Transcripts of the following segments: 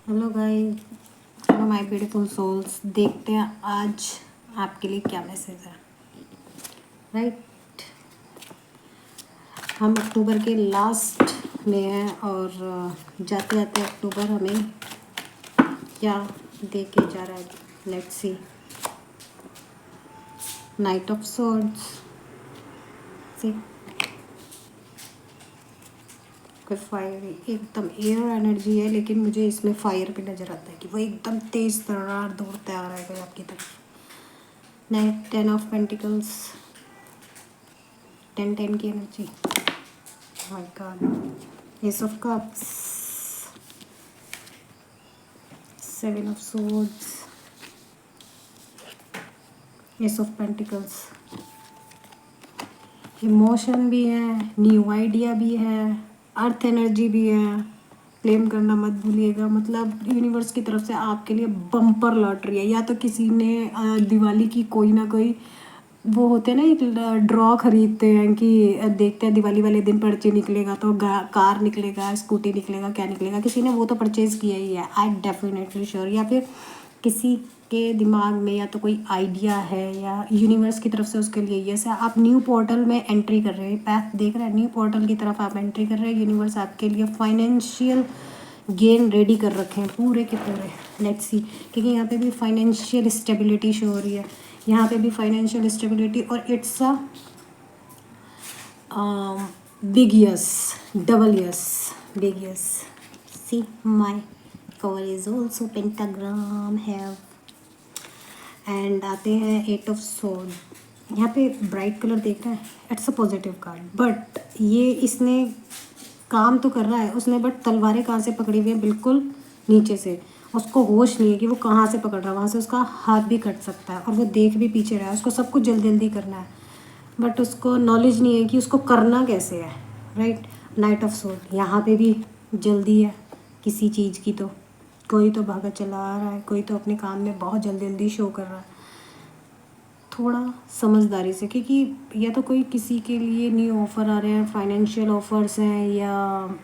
Hello guys, hello my beautiful souls. देखते हैं आज आपके लिए क्या मैसेज है। राइट, हम अक्टूबर के लास्ट में हैं और जाते जाते अक्टूबर हमें क्या दे के जा रहा है। Let's see. Knight of swords, see कोई फायर, एकदम एयर एनर्जी है, लेकिन मुझे इसमें फायर भी नज़र आता है कि वो एकदम तेज़ तर्रार दौड़ते आ रहा है कोई आपकी तरफ। नाइट 10 ऑफ पेंटिकल्स, 10 की energy. My God, S of cups, 7 of swords, S of pentacles. Emotion भी है, न्यू आइडिया भी है, अर्थ एनर्जी भी है। क्लेम करना मत भूलिएगा। मतलब यूनिवर्स की तरफ से आपके लिए बम्पर लॉटरी है। या तो किसी ने दिवाली की कोई ना कोई वो होते हैं ना, एक ड्रॉ खरीदते हैं कि देखते हैं दिवाली वाले दिन पर्चे निकलेगा तो कार निकलेगा, स्कूटी निकलेगा, क्या निकलेगा। किसी ने वो तो परचेज़ किया ही है, आई डेफिनेटली श्योर। या फिर किसी के दिमाग में या तो कोई आइडिया है या यूनिवर्स की तरफ से उसके लिए यस है। आप न्यू पोर्टल में एंट्री कर रहे हैं, पैथ देख रहे हैं, न्यू पोर्टल की तरफ आप एंट्री कर रहे हैं। यूनिवर्स आपके लिए फाइनेंशियल गेन रेडी कर रखे हैं पूरे के पूरे। लेट्स सी, क्योंकि यहाँ पे भी फाइनेंशियल स्टेबिलिटी शो हो रही है, यहाँ पे भी फाइनेंशियल स्टेबिलिटी। और it's a big yes, double yes, big yes. See, my cover is also pentagram have. And आते हैं 8 ऑफ सोर्ड। यहाँ पे ब्राइट कलर देख रहे हैं, it's a positive card. But ये इसने काम तो कर रहा है उसने, बट तलवारें कहाँ से पकड़ी हुई है, बिल्कुल नीचे से। उसको होश नहीं है कि वो कहाँ से पकड़ रहा है, वहाँ से उसका हाथ भी कट सकता है। और वो देख भी पीछे रहा है, उसको सब कुछ जल्दी जल्दी करना है, बट उसको नॉलेज नहीं है कि उसको करना कैसे है। Right, night of sword. यहाँ पे भी जल्दी है किसी चीज़ की, तो कोई तो भागा चला आ रहा है, कोई तो अपने काम में बहुत जल्दी जल्दी शो कर रहा है। थोड़ा समझदारी से, क्योंकि या तो कोई किसी के लिए न्यू ऑफ़र आ रहे हैं, फाइनेंशियल ऑफर्स हैं, या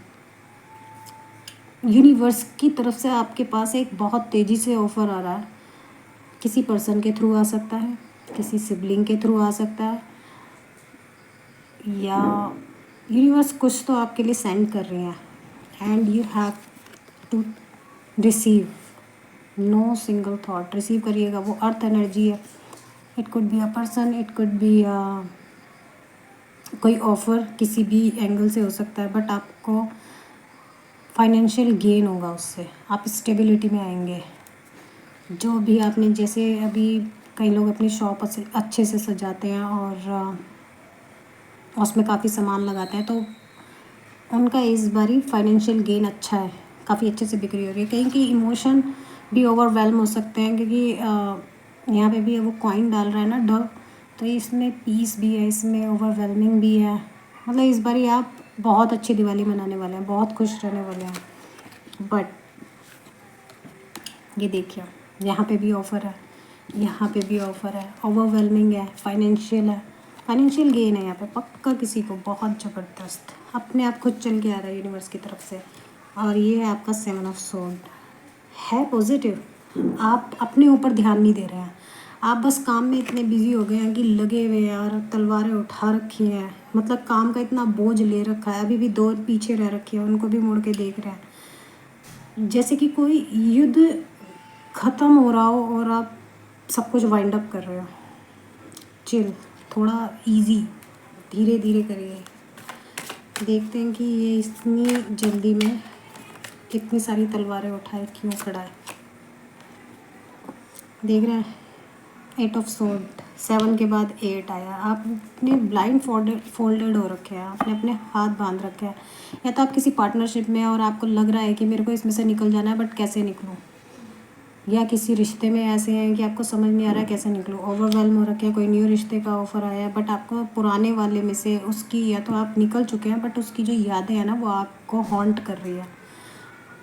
यूनिवर्स की तरफ से आपके पास एक बहुत तेज़ी से ऑफ़र आ रहा है। किसी पर्सन के थ्रू आ सकता है, किसी सिबलिंग के थ्रू आ सकता है, या यूनिवर्स कुछ तो आपके लिए सेंड कर रहे हैं and you have to receive. No single thought, receive करिएगा। वो अर्थ एनर्जी है। It could be a person, it could be कोई ऑफ़र किसी भी एंगल से हो सकता है, बट आपको फाइनेंशियल गेन होगा उससे, आप स्टेबिलिटी में आएंगे। जो भी आपने, जैसे अभी कई लोग अपनी शॉप अच्छे से सजाते हैं और उसमें काफ़ी सामान लगाते हैं, तो उनका इस बारी फाइनेंशियल गेन अच्छा है, काफ़ी अच्छे से बिक्री हो रही है। कहीं की इमोशन भी ओवरवेलम हो सकते हैं, क्योंकि यहाँ पे भी वो कॉइन डाल रहा है ना डव, तो इसमें पीस भी है, इसमें ओवरवेलमिंग भी है। मतलब इस बारी आप बहुत अच्छी दिवाली मनाने वाले हैं, बहुत खुश रहने वाले हैं। बट ये देखिए, यहाँ पे भी ऑफ़र है, यहाँ पे भी ऑफ़र है, ओवरवेलमिंग है, फाइनेंशियल है, फाइनेंशियल गेन है यहाँ पे पक्का किसी को, बहुत ज़बरदस्त। अपने आप खुद चल के आ रहा है यूनिवर्स की तरफ से। और ये है आपका 7 ऑफ सोर्ड, है पॉजिटिव। आप अपने ऊपर ध्यान नहीं दे रहे हैं, आप बस काम में इतने बिजी हो गए हैं कि लगे हुए हैं और तलवारें उठा रखी हैं। मतलब काम का इतना बोझ ले रखा है, अभी भी दो पीछे रह रखी है, उनको भी मुड़ के देख रहे हैं, जैसे कि कोई युद्ध ख़त्म हो रहा हो और आप सब कुछ वाइंड अप कर रहे हो। चिल, थोड़ा इजी, धीरे धीरे करिए। देखते हैं कि ये इतनी जल्दी में कितनी सारी तलवारें उठाए क्यों खड़ा है। देख रहे हैं 8 ऑफ सोर्ड, 7 के बाद 8 आया। आपने ब्लाइंड फोल्डेड हो रखे हैं, आपने अपने हाथ बांध रखे हैं। या तो आप किसी पार्टनरशिप में हैं और आपको लग रहा है कि मेरे को इसमें से निकल जाना है, बट कैसे निकलूँ। या किसी रिश्ते में ऐसे हैं कि आपको समझ नहीं आ रहा है कैसे निकलो, ओवरवेलम हो रखे हैं, कोई न्यू रिश्ते का ऑफ़र आया है, बट आपको पुराने वाले में से उसकी, या तो आप निकल चुके हैं बट उसकी जो यादें हैं ना वो आपको हॉन्ट कर रही है।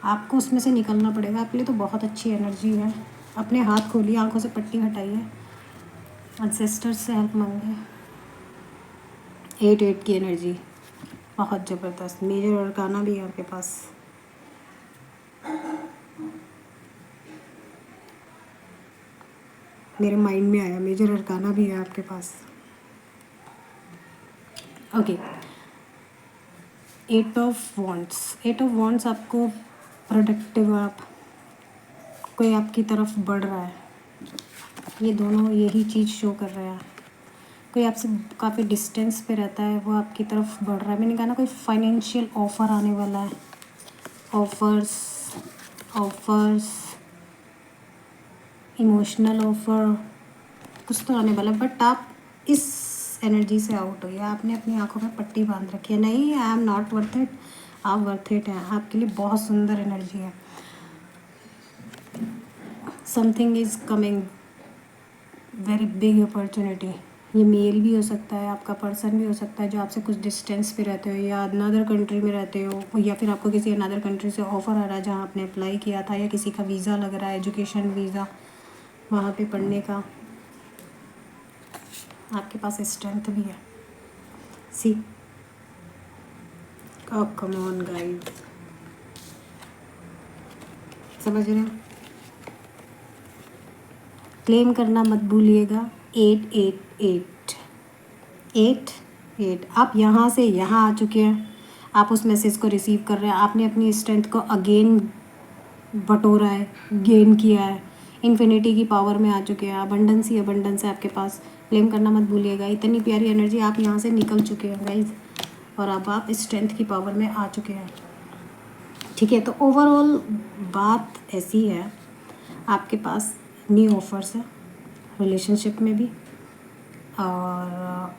आपको उसमें से निकलना पड़ेगा, आपके लिए तो बहुत अच्छी एनर्जी है। अपने हाथ खोलिए, आंखों से पट्टी हटाइए, एंसेस्टर्स से हेल्प मांगिए। 8 की एनर्जी बहुत ज़बरदस्त, मेजर अरकाना भी है आपके पास। मेरे माइंड में आया, मेजर अरकाना भी है आपके पास। Okay, 8 of wands. 8 of wands आपको प्रोडक्टिव, आप कोई आपकी तरफ बढ़ रहा है, ये दोनों यही चीज़ शो कर रहे हैं। कोई आपसे काफ़ी डिस्टेंस पे रहता है, वो आपकी तरफ बढ़ रहा है। मैंने कहा ना, कोई फाइनेंशियल ऑफ़र आने वाला है। ऑफर्स, इमोशनल ऑफ़र, कुछ तो आने वाला है। बट आप इस एनर्जी से आउट हो गया, आपने अपनी आंखों में पट्टी बांध रखी है। नहीं, I am not worth it, आप वर्थ इट हैं। आपके लिए बहुत सुंदर एनर्जी है। Something is coming, very big opportunity. ये मेल भी हो सकता है, आपका पर्सन भी हो सकता है जो आपसे कुछ डिस्टेंस पे रहते हो, या अनदर कंट्री में रहते हो, या फिर आपको किसी अनदर कंट्री से ऑफ़र आ रहा है जहाँ आपने अप्लाई किया था, या किसी का वीज़ा लग रहा है, एजुकेशन वीज़ा, वहाँ पे पढ़ने का। आपके पास स्ट्रेंथ भी है। सी, कम ऑन गाइस, समझ रहे हैं? क्लेम करना मत भूलिएगा। 8 आप यहाँ से यहाँ आ चुके हैं, आप उस मैसेज को रिसीव कर रहे हैं, आपने अपनी स्ट्रेंथ को अगेन बटोरा है, गेन किया है, इन्फिनिटी की पावर में आ चुके हैं। अबंडेंस ही अबंडेंस है आपके पास। क्लेम करना मत भूलिएगा। इतनी प्यारी एनर्जी, आप यहाँ से निकल चुके हैं गाइज, और अब आप स्ट्रेंथ की पावर में आ चुके हैं। ठीक है, तो ओवरऑल बात ऐसी है, आपके पास न्यू ऑफर्स है रिलेशनशिप में भी, और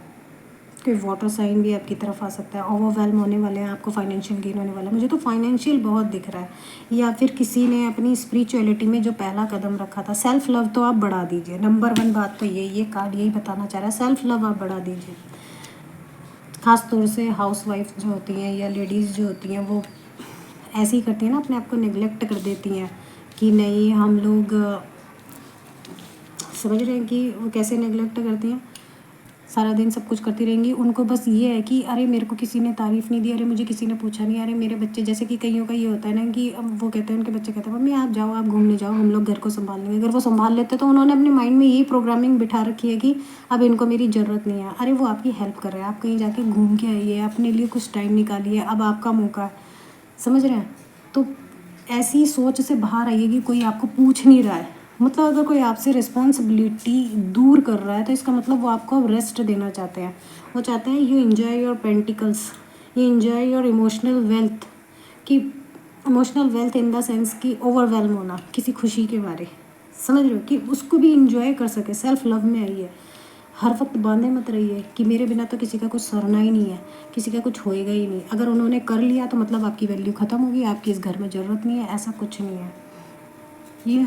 कोई वाटर साइन भी आपकी तरफ आ सकता है। ओवरवेल्म होने वाले हैं, आपको फाइनेंशियल गेन होने वाला है। मुझे तो फाइनेंशियल बहुत दिख रहा है, या फिर किसी ने अपनी स्पिरिचुअलिटी में जो पहला कदम रखा था। सेल्फ लव तो आप बढ़ा दीजिए, नंबर 1 बात तो ये कार्ड यही बताना चाह रहा है। सेल्फ लव आप बढ़ा दीजिए। ख़ास तौर से हाउस वाइफ जो होती हैं या लेडीज़ जो होती हैं, वो ऐसे ही करती हैं ना, अपने आप को नेग्लेक्ट कर देती हैं कि नहीं, हम लोग समझ रहे हैं कि वो कैसे नेग्लेक्ट करती हैं। सारा दिन सब कुछ करती रहेंगी, उनको बस ये है कि अरे मेरे को किसी ने तारीफ़ नहीं दी, अरे मुझे किसी ने पूछा नहीं, अरे मेरे बच्चे, जैसे कि कईयों का ये होता है ना कि अब वो कहते हैं, उनके बच्चे कहते हैं मम्मी आप जाओ, आप घूमने जाओ, हम लोग घर को संभाल लेंगे। अगर वो संभाल लेते तो उन्होंने अपने माइंड में यही प्रोग्रामिंग बिठा रखी है कि अब इनको मेरी ज़रूरत नहीं है। अरे वो आपकी हेल्प कर रहे हैं, आप कहीं जाके घूम के आइए, अपने लिए कुछ टाइम निकालिए, अब आपका मौका है। समझ रहे हैं? तो ऐसी सोच से बाहर आइए कि कोई आपको पूछ नहीं रहा है। मतलब अगर कोई आपसे रिस्पॉन्सिबिलिटी दूर कर रहा है तो इसका मतलब वो आपको रेस्ट देना चाहते हैं। वो चाहते हैं you enjoy your pentacles, you enjoy your emotional wealth. कि emotional wealth in the sense कि ओवरवेलम होना किसी खुशी के बारे, समझ रहे हो, कि उसको भी इंजॉय कर सके। सेल्फ लव में आइए, हर वक्त बांधे मत रहिए कि मेरे बिना तो किसी का कुछ सरना ही नहीं है, किसी का कुछ होएगा ही नहीं। अगर उन्होंने कर लिया तो मतलब आपकी वैल्यू ख़त्म होगी, आपकी इस घर में ज़रूरत नहीं है, ऐसा कुछ नहीं है। ये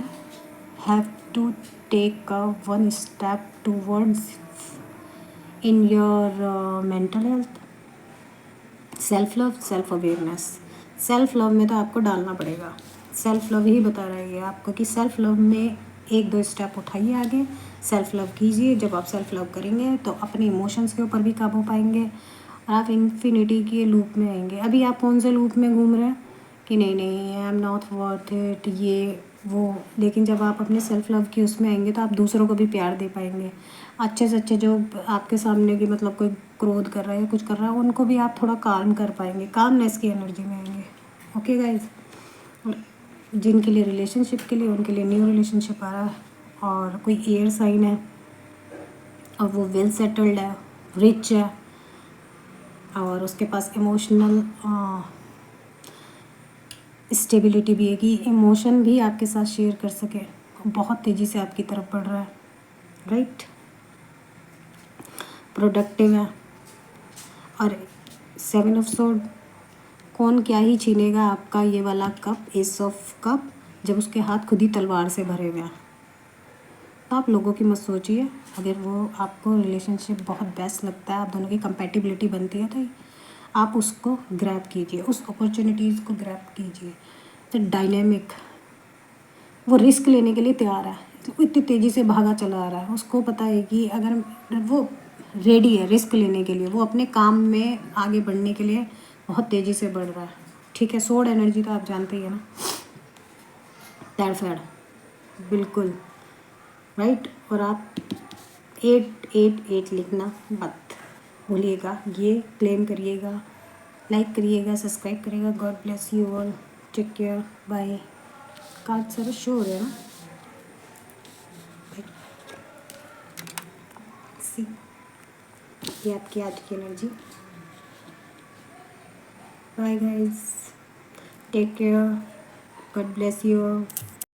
have to take one step towards in your mental health, self love, self awareness. Self love में तो आपको डालना पड़ेगा, सेल्फ लव ही बता रही है आपको कि सेल्फ लव में 1-2 स्टेप उठाइए आगे, सेल्फ लव कीजिए। जब आप सेल्फ लव करेंगे तो अपने इमोशंस के ऊपर भी काबू पाएंगे, और आप इन्फिनिटी के लूप में आएंगे। अभी आप कौन से लूप में घूम रहे हैं कि नहीं नहीं, I am not worth it, ये वो। लेकिन जब आप अपने सेल्फ लव की उसमें आएंगे तो आप दूसरों को भी प्यार दे पाएंगे। अच्छे से अच्छे जो आपके सामने की मतलब कोई क्रोध कर रहा है या कुछ कर रहा है, उनको भी आप थोड़ा काम कर पाएंगे, कामनेस की एनर्जी में आएंगे। ओके गाइज, जिनके लिए रिलेशनशिप के लिए, उनके लिए न्यू रिलेशनशिप आ रहा है, और कोई एयर साइन है और वो वेल सेटल्ड है, रिच है, और उसके पास इमोशनल स्टेबिलिटी भी है कि इमोशन भी आपके साथ शेयर कर सके, बहुत तेज़ी से आपकी तरफ बढ़ रहा है, राइट, प्रोडक्टिव है। और 7 ऑफ सोर्ड, कौन क्या ही छीनेगा आपका ये वाला कप, एस ऑफ कप, जब उसके हाथ खुद ही तलवार से भरे हुए हैं। तो आप लोगों की मत सोचिए, अगर वो आपको रिलेशनशिप बहुत बेस्ट लगता है, आप दोनों की कंपैटिबिलिटी बनती है, तो आप उसको ग्रैब कीजिए, उस अपॉर्चुनिटीज़ को ग्रैब कीजिए। तो डायनेमिक, वो रिस्क लेने के लिए तैयार है, तो इतनी तेज़ी से भागा चला आ रहा है, उसको पता है कि अगर वो रेडी है रिस्क लेने के लिए, वो अपने काम में आगे बढ़ने के लिए बहुत तेज़ी से बढ़ रहा है। ठीक है, सोड एनर्जी तो आप जानते ही है ना, तड़फड़, बिल्कुल राइट। और आप 888 लिखना मत भूलिएगा, ये क्लेम करिएगा, लाइक करिएगा, सब्सक्राइब करिएगा। God bless you all, take care, bye. Card सारा शो हो रहा है ना, सी ये आपकी आज की energy. Bye guys, take care, God bless you all.